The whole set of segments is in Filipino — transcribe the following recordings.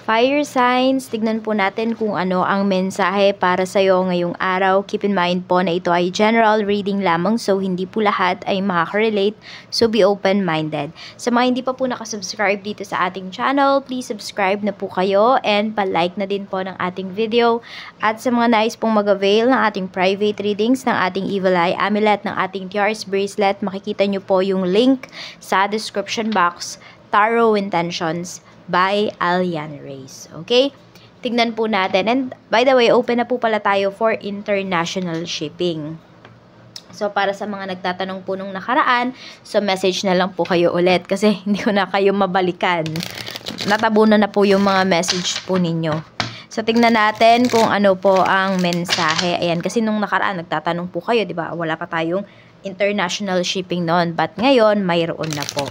Fire signs, tignan po natin kung ano ang mensahe para sa iyo ngayong araw. Keep in mind po na ito ay general reading lamang, so hindi po lahat ay makaka-relate, so be open-minded. Sa mga hindi pa po nakasubscribe dito sa ating channel, please subscribe na po kayo and pa-like na din po ng ating video. At sa mga nais pong mag-avail ng ating private readings, ng ating Evil Eye Amulet, ng ating TRS Bracelet, makikita nyo po yung link sa description box. Tarot Intentions by Alian Reyes. Okay? Tignan po natin. And by the way, open na po pala tayo for international shipping. So, para sa mga nagtatanong po nung nakaraan, so message na lang po kayo ulit kasi hindi ko na kayo mabalikan. Natabunan na po yung mga message po ninyo. So, tignan natin kung ano po ang mensahe. Ayan, kasi nung nakaraan, nagtatanong po kayo, di ba? Wala pa tayong international shipping noon. But ngayon, mayroon na po.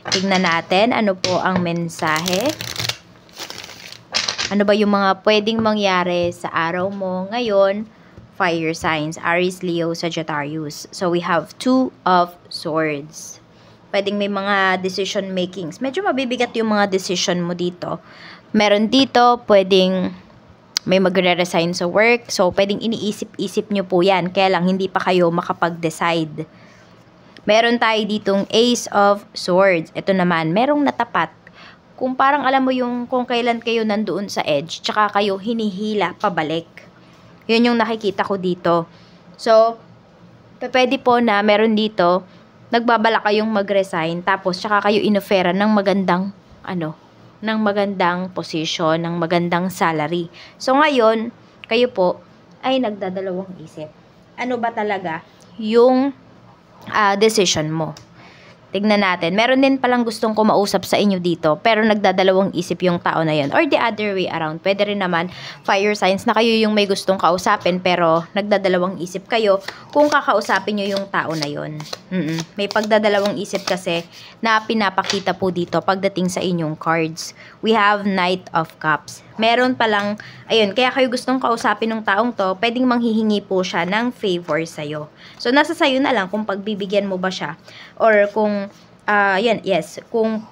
Tignan natin ano po ang mensahe. Ano ba yung mga pwedeng mangyari sa araw mo ngayon? Fire signs, Aries, Leo, Sagittarius. So we have 2 of Swords. Pwedeng may mga decision makings. Medyo mabibigat yung mga decision mo dito. Meron dito, pwedeng may magre-resign sa work. So pwedeng iniisip-isip nyo po yan. Kaya lang hindi pa kayo makapag-decide. Meron tayo ditong Ace of Swords. Ito naman, merong natapat. Kung parang alam mo yung kung kailan kayo nandoon sa edge, tsaka kayo hinihila pabalik. Yun yung nakikita ko dito. So, pwede po na meron dito, nagbabala kayong mag-resign, tapos tsaka kayo inofera ng magandang, ng magandang position, ng magandang salary. So, ngayon, kayo po ay nagdadalawang isip. Ano ba talaga yung decision mo? Tignan natin. Meron din palang gustong kumausap sa inyo dito, pero nagdadalawang isip yung tao na yun. Or the other way around. Pwede rin naman fire signs na kayo yung may gustong kausapin, pero nagdadalawang isip kayo kung kakausapin nyo yung tao na yun. May pagdadalawang isip kasi na pinapakita po dito pagdating sa inyong cards. We have Knight of Cups. Meron palang, ayun, kaya kayo gustong kausapin ng taong to, pwedeng manghihingi po siya ng favor sa'yo. So, nasa sayo na lang kung pagbibigyan mo ba siya. Or kung, kung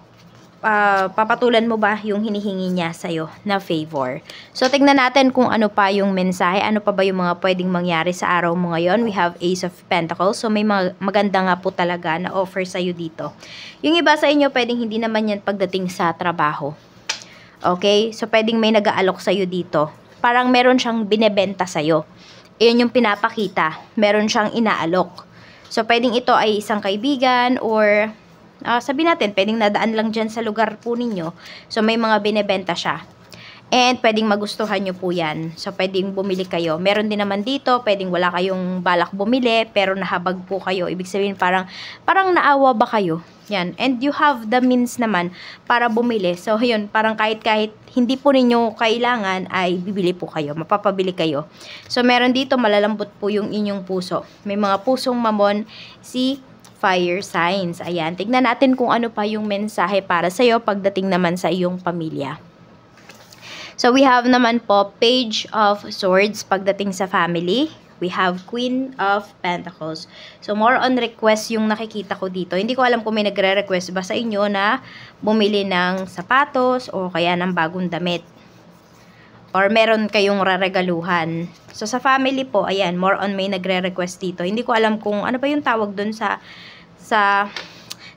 papatulan mo ba yung hinihingi niya sa'yo na favor. So, tignan natin kung ano pa yung mensahe, ano pa ba yung mga pwedeng mangyari sa araw mo ngayon. We have Ace of Pentacles. So, may maganda nga po talaga na offer sa'yo dito. Yung iba sa inyo, pwedeng hindi naman yan pagdating sa trabaho. Okay? So, pwedeng may nag-aalok sa'yo dito. Parang meron siyang binebenta sa'yo. Iyon yung pinapakita. Meron siyang inaalok. So, pwedeng ito ay isang kaibigan or sabihin natin, pwedeng nadaan lang dyan sa lugar po ninyo. So, may mga binebenta siya. And, pwedeng magustuhan nyo po yan. So, pwedeng bumili kayo. Meron din naman dito, pwedeng wala kayong balak bumili, pero nahabag po kayo. Ibig sabihin, parang naawa ba kayo? Yan. And you have the means naman para bumili. So, yun, parang kahit hindi po ninyo kailangan, ay bibili po kayo. Mapapabili kayo. So, meron dito, malalambot po yung inyong puso. May mga pusong mamon si fire signs. Ayan. Tignan natin kung ano pa yung mensahe para sa'yo pagdating naman sa iyong pamilya. So, we have naman po Page of Swords pagdating sa family. We have Queen of Pentacles. So, more on request yung nakikita ko dito. Hindi ko alam kung may nagre-request ba sa inyo na bumili ng sapatos o kaya ng bagong damit. Or meron kayong raregaluhan. So, sa family po, ayan, more on may nagre-request dito. Hindi ko alam kung ano ba yung tawag dun sa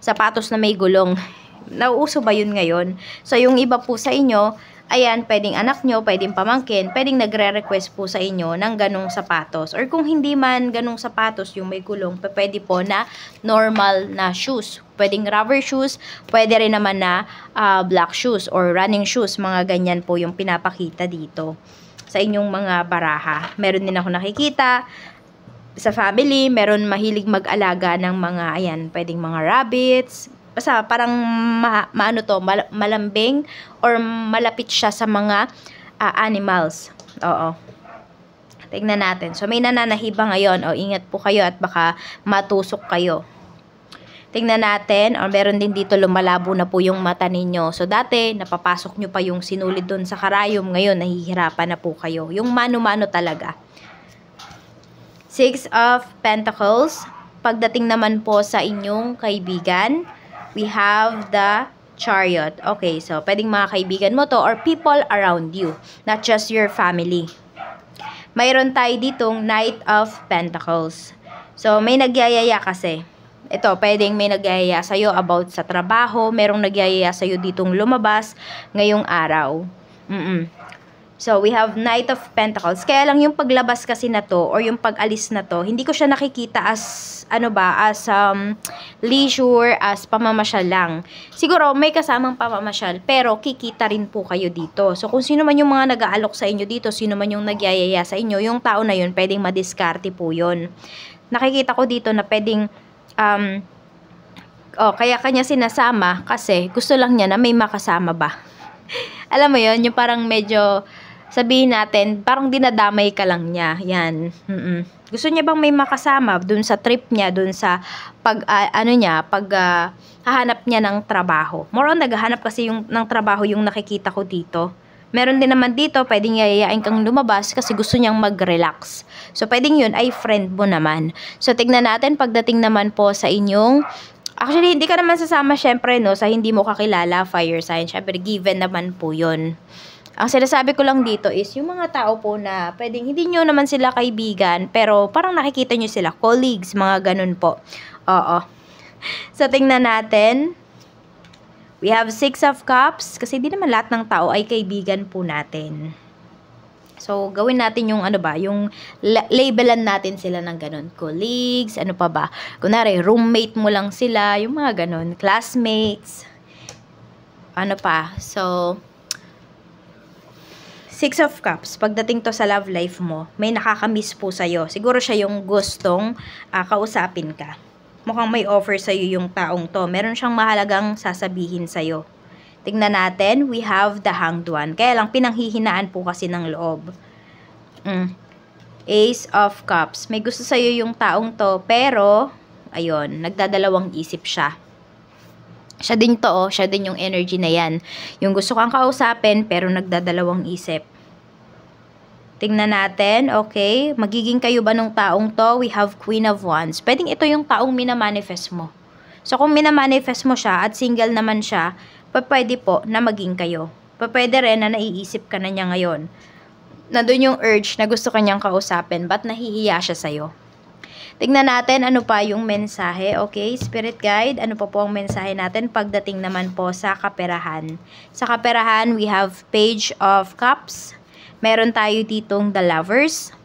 sapatos na may gulong. Nauuso ba yun ngayon? So, yung iba po sa inyo, ayan, pwedeng anak nyo, pwedeng pamangkin, pwedeng nagre-request po sa inyo ng ganong sapatos. Or kung hindi man ganong sapatos yung may gulong, pwede po na normal na shoes. Pwedeng rubber shoes, pwede rin naman na black shoes or running shoes. Mga ganyan po yung pinapakita dito sa inyong mga baraha. Meron din ako nakikita sa family, meron mahilig mag-alaga ng mga, ayan, pwedeng mga rabbits. Basta parang malambing or malapit siya sa mga animals. Oo. Tignan natin. So, may nananahiba ngayon. O, ingat po kayo at baka matusok kayo. Tignan natin. O, meron din dito lumalabo na po yung mata ninyo. So, dati, napapasok nyo pa yung sinulid dun sa karayom. Ngayon, nahihirapan na po kayo. Yung mano-mano talaga. Six of Pentacles. Pagdating naman po sa inyong kaibigan, we have the Chariot. Okay, so pwedeng mga kaibigan mo to or people around you, not just your family. Mayroon tayo ditong Knight of Pentacles. So, may nagyayaya kasi. Ito, pwedeng may nagyayaya sa'yo about sa trabaho, merong nagyayaya sa'yo ditong lumabas ngayong araw. So, we have Knight of Pentacles. Kaya lang yung paglabas kasi na to, or yung pag-alis na to, hindi ko siya nakikita as, as leisure, as pamamasyal lang. Siguro, may kasamang pamamasyal, pero kikita rin po kayo dito. So, kung sino man yung mga nag-aalok sa inyo dito, sino man yung nagyayaya sa inyo, yung tao na yun, pwedeng madiskarte po yun. Nakikita ko dito na pwedeng, kaya kanya sinasama, kasi gusto lang niya na may makasama ba. Alam mo yun, yung parang medyo, sabihin natin, parang dinadamay ka lang niya. Yan. Gusto niya bang may makasama dun sa trip niya, dun sa hahanap niya ng trabaho. More on naghahanap kasi ng trabaho yung nakikita ko dito. Meron din naman dito, pwedeng yayayain kang lumabas kasi gusto niyang mag-relax. So, pwedeng yun ay friend mo naman. So, tignan natin pagdating naman po sa inyong actually, hindi ka naman sasama syempre, no, sa hindi mo kakilala, fire sign. Syempre, given naman po yun. Ang sinasabi ko lang dito is, yung mga tao po na pwedeng hindi nyo naman sila kaibigan, pero parang nakikita nyo sila, colleagues, mga ganun po. Oo. So, tingnan natin. We have 6 of Cups, kasi hindi naman lahat ng tao ay kaibigan po natin. So, gawin natin yung yung labelan natin sila ng ganun. Colleagues, ano pa ba? Kunwari, roommate mo lang sila, yung mga ganun. Classmates. Ano pa? So, 6 of Cups, pagdating to sa love life mo, may nakakamiss po sa'yo. Siguro siya yung gustong kausapin ka. Mukhang may offer sa'yo yung taong to. Meron siyang mahalagang sasabihin sa'yo. Tingnan natin, we have the Hanged One. Kaya lang, pinanghihinaan po kasi ng loob. Ace of Cups. May gusto sa'yo yung taong to, pero, ayun, nagdadalawang isip siya. Siya din to, siya din yung energy na yan. Yung gusto kang kausapin, pero nagdadalawang isip. Tingnan natin, okay, magiging kayo ba nung taong to? We have Queen of Wands. Pwedeng ito yung taong minamanifest mo. So, kung minamanifest mo siya at single naman siya, pwede po na maging kayo. Pwede rin na naiisip ka na niya ngayon. Nandun yung urge na gusto kanyang kausapin, but nahihiya siya sa'yo. Tingnan natin ano pa yung mensahe. Okay, Spirit Guide, ano pa po ang mensahe natin pagdating naman po sa kaperahan. Sa kaperahan, we have Page of Cups. Meron tayo ditong The Lovers.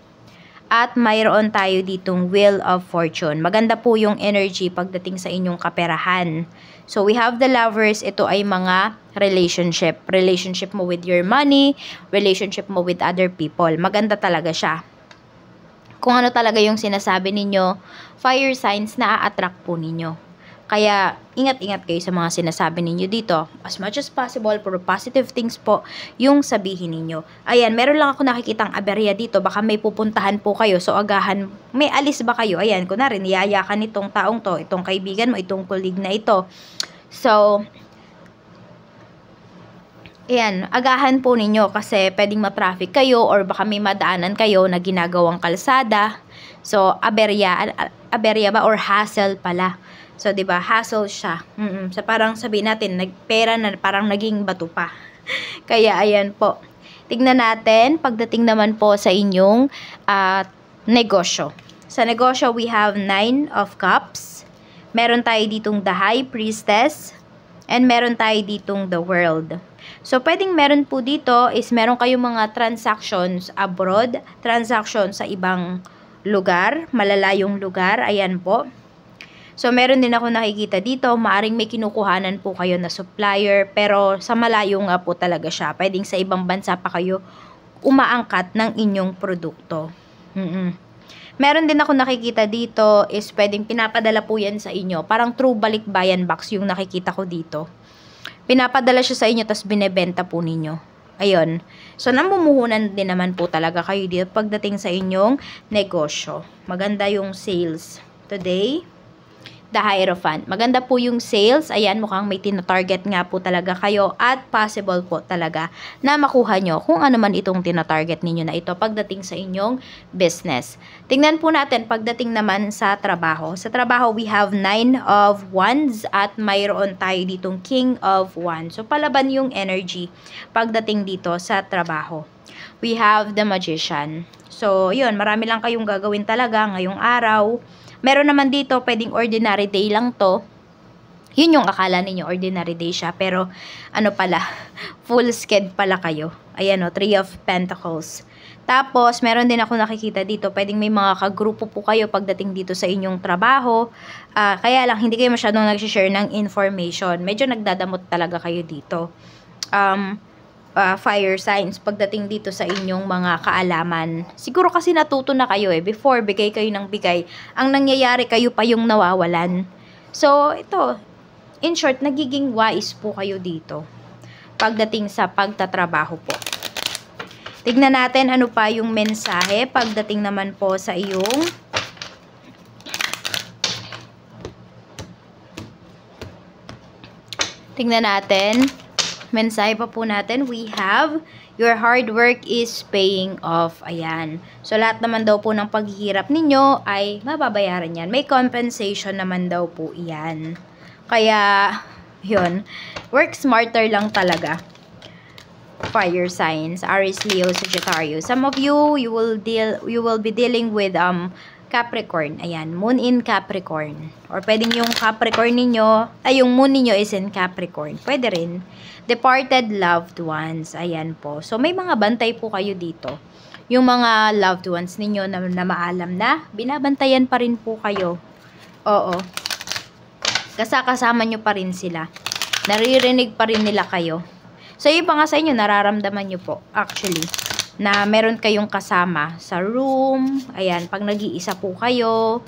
At mayroon tayo ditong Wheel of Fortune. Maganda po yung energy pagdating sa inyong kaperahan. So, we have The Lovers. Ito ay mga relationship. Relationship mo with your money. Relationship mo with other people. Maganda talaga siya. Kung ano talaga yung sinasabi ninyo, fire signs na a-attract po ninyo. Kaya, ingat-ingat kayo sa mga sinasabi ninyo dito. As much as possible, puro positive things po yung sabihin ninyo. Ayan, meron lang ako nakikitang aberya dito. Baka may pupuntahan po kayo. So, agahan, may alis ba kayo? Ayan, kunwari, niyayakan itong taong to, itong kaibigan mo, itong colleague na ito. So, ayan, agahan po ninyo kasi pwedeng ma-traffic kayo or baka may madaanan kayo na ginagawang kalsada. So, aberya ba or hassle pala. So, 'di ba? Hassle siya. So, parang sabihin natin, nagpera na parang naging bato pa. Kaya ayan po. Tignan natin pagdating naman po sa inyong negosyo. Sa negosyo, we have 9 of Cups. Meron tayo ditong the High Priestess and meron tayo ditong the World. So, pwedeng meron po dito is meron kayong mga transactions abroad, transactions sa ibang lugar, malalayong lugar. Ayan po. So, meron din ako nakikita dito, maaring may kinukuhanan po kayo na supplier, pero sa malayo nga po talaga siya. Pwedeng sa ibang bansa pa kayo umaangkat ng inyong produkto. Meron din ako nakikita dito is pwedeng pinapadala po yan sa inyo. Parang true balikbayan box yung nakikita ko dito. Pinapadala siya sa inyo, tas binebenta po ninyo. Ayun. So, namumuhunan din naman po talaga kayo dito pagdating sa inyong negosyo. Maganda yung sales today. the Hierophant. Maganda po yung sales. Ayan, mukhang may tinatarget nga po talaga kayo at possible po talaga na makuha nyo kung ano man itong tinatarget ninyo na ito pagdating sa inyong business. Tingnan po natin pagdating naman sa trabaho. Sa trabaho, we have 9 of Wands at mayroon tayo ditong King of Wands. So, palaban yung energy pagdating dito sa trabaho. We have the Magician. So, yun, marami lang kayong gagawin talaga ngayong araw. Meron naman dito, pwedeng ordinary day lang to. Yun yung akala ninyo, ordinary day siya. Pero, ano pala, full sked pala kayo. Ayan o, 3 of Pentacles. Tapos, meron din ako nakikita dito, pwedeng may mga kagrupo po kayo pagdating dito sa inyong trabaho. Kaya lang, hindi kayo masyadong nag-share ng information. Medyo nagdadamot talaga kayo dito. Fire signs pagdating dito sa inyong mga kaalaman. Siguro kasi natuto na kayo before bigay kayo ng bigay. Ang nangyayari kayo pa yung nawawalan. So, ito, in short, nagiging wise po kayo dito pagdating sa pagtatrabaho po. Tignan natin ano pa yung mensahe pagdating naman po sa iyong tignan natin. Mensahe pa po natin, we have, your hard work is paying off. Ayan. So, lahat naman daw po ng paghihirap ninyo ay mababayaran yan. May compensation naman daw po yan. Kaya, yun, work smarter lang talaga. Fire signs, Aries, Leo, Sagittarius. Some of you, you will be dealing with Capricorn. Ayan, moon in Capricorn. Or pwedeng yung Capricorn ninyo, yung moon ninyo is in Capricorn. Pwede rin. Departed loved ones. Ayan po. So, may mga bantay po kayo dito. Yung mga loved ones ninyo na maalam na, binabantayan pa rin po kayo. Oo. Kasama nyo pa rin sila. Naririnig pa rin nila kayo. So, yung pa nga sa inyo, nararamdaman nyo po, actually, na meron kayong kasama sa room. Ayan, pag nag-iisa po kayo,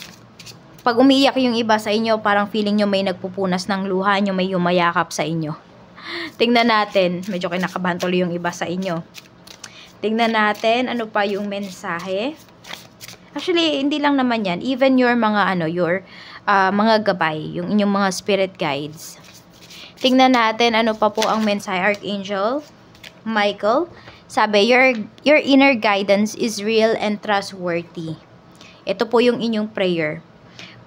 pag umiiyak yung iba sa inyo, parang feeling nyo may nagpupunas ng luha nyo, may yumayakap sa inyo. Tingnan natin, medyo kinakabahan tuloy yung iba sa inyo. Tingnan natin, ano pa yung mensahe. Actually, hindi lang naman yan. Even your mga, mga gabay, yung inyong mga spirit guides. Tingnan natin, ano pa po ang mensahe, Archangel Michael. Sabi, your inner guidance is real and trustworthy. Ito po yung inyong prayer.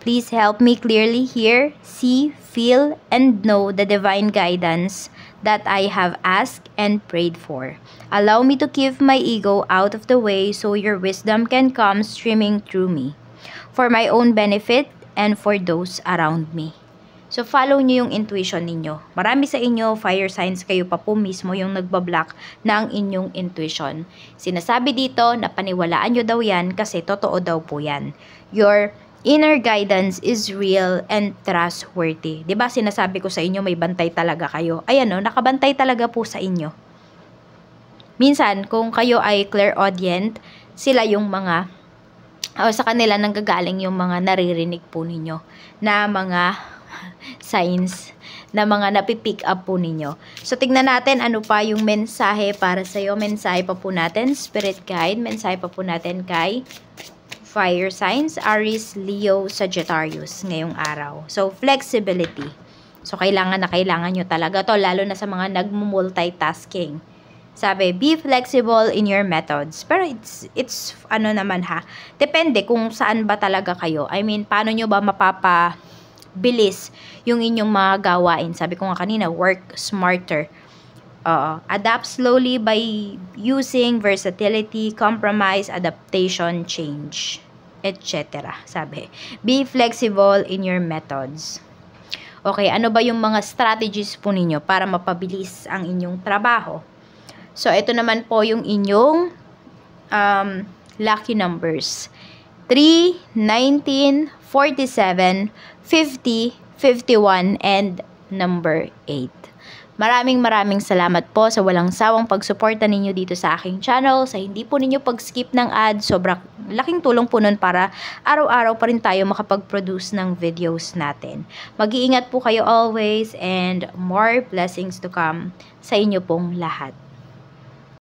Please help me clearly hear, see, feel, and know the divine guidance that I have asked and prayed for. Allow me to keep my ego out of the way so your wisdom can come streaming through me, for my own benefit and for those around me. So, follow nyo yung intuition ninyo. Marami sa inyo, fire signs, kayo pa po mismo yung nagbablock ng inyong intuition. Sinasabi dito na paniwalaan nyo daw yan kasi totoo daw po yan. Your inner guidance is real and trustworthy. Diba sinasabi ko sa inyo may bantay talaga kayo? Ayan o, nakabantay talaga po sa inyo. Minsan, kung kayo ay clairaudient, sila yung mga, sa kanila nanggagaling yung mga naririnig po ninyo na mga signs na mga napipick up po ninyo. So, tignan natin ano pa yung mensahe para sa'yo. Mensahe pa po natin, Spirit Guide. Mensahe pa po natin kay Fire Signs, Aries, Leo, Sagittarius ngayong araw. So, flexibility. So, kailangan nyo talaga to, lalo na sa mga nagmumultitasking. Sabi, be flexible in your methods. Pero it's ano naman ha, depende kung saan ba talaga kayo. I mean, paano nyo ba bilis yung inyong mga gawain. Sabi ko nga kanina, work smarter. Adapt slowly by using versatility, compromise, adaptation, change, etc. Sabi, be flexible in your methods. Okay, ano ba yung mga strategies po ninyo para mapabilis ang inyong trabaho? So, ito naman po yung inyong lucky numbers. 3, 19, 47, 50, 51, and number 8. Maraming salamat po sa walang sawang pagsuporta ninyo dito sa aking channel. Sa hindi po ninyo pag-skip ng ad, sobrang laking tulong po nun para araw-araw pa rin tayo makapag-produce ng videos natin. Mag-iingat po kayo always and more blessings to come sa inyo pong lahat.